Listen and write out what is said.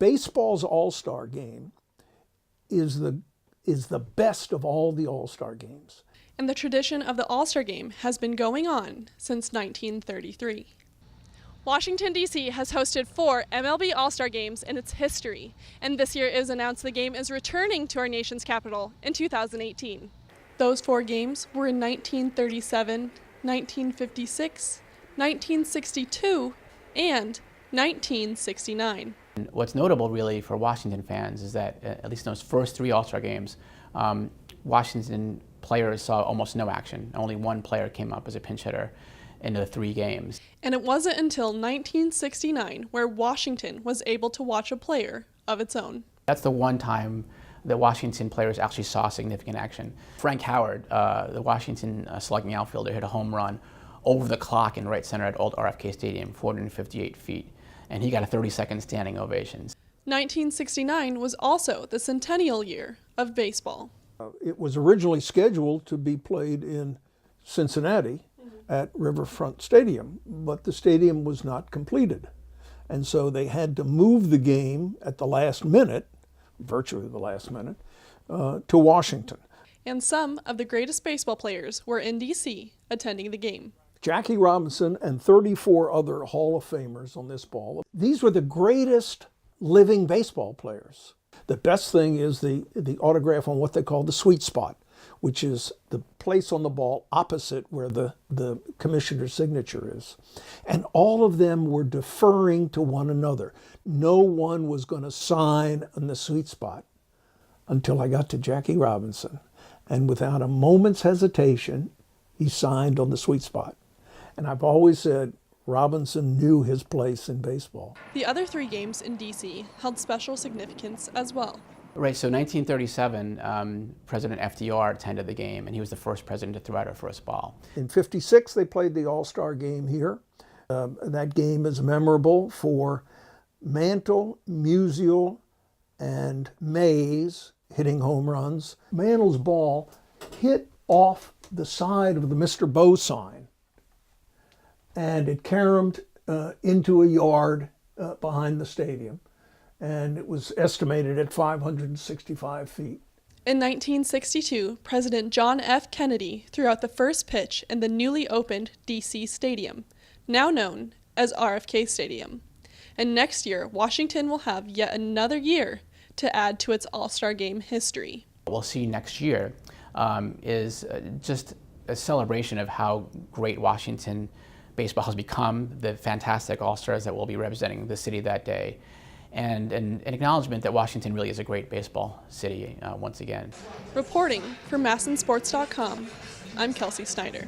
Baseball's All-Star game is the best of all the All-Star games. And the tradition of the All-Star game has been going on since 1933. Washington, D.C. has hosted 4 MLB All-Star games in its history, and this year it was announced the game is returning to our nation's capital in 2018. Those 4 games were in 1937, 1956, 1962, and 1969. And what's notable really for Washington fans is that at least in those first 3 All-Star games, Washington players saw almost no action. Only one player came up as a pinch hitter in the 3 games. And it wasn't until 1969 where Washington was able to watch a player of its own. That's the one time that Washington players actually saw significant action. Frank Howard, the Washington slugging outfielder, hit a home run over the clock in right center at old RFK Stadium, 458 feet, and he got a 30-second standing ovation. 1969 was also the centennial year of baseball. It was originally scheduled to be played in Cincinnati at Riverfront Stadium, but the stadium was not completed. And so they had to move the game at the last minute, virtually the last minute, to Washington. And some of the greatest baseball players were in D.C. attending the game. Jackie Robinson and 34 other Hall of Famers on this ball. These were the greatest living baseball players. The best thing is the autograph on what they call the sweet spot, which is the place on the ball opposite where the commissioner's signature is. And all of them were deferring to one another. No one was going to sign on the sweet spot until I got to Jackie Robinson. And without a moment's hesitation, he signed on the sweet spot. And I've always said Robinson knew his place in baseball. The other 3 games in D.C. held special significance as well. Right, so 1937, President FDR attended the game, and he was the first president to throw out a first ball. In '56, they played the All-Star game here. That game is memorable for Mantle, Musial, and Mays hitting home runs. Mantle's ball hit off the side of the Mr. Bo sign, and it caromed into a yard behind the stadium. And it was estimated at 565 feet. In 1962, President John F. Kennedy threw out the first pitch in the newly opened D.C. Stadium, now known as RFK Stadium. And next year, Washington will have yet another year to add to its All-Star Game history. What we'll see next year is just a celebration of how great Washington baseball has become, the fantastic All-Stars that will be representing the city that day, and an acknowledgement that Washington really is a great baseball city once again. Reporting for MASNsports.com, I'm Kelsey Snyder.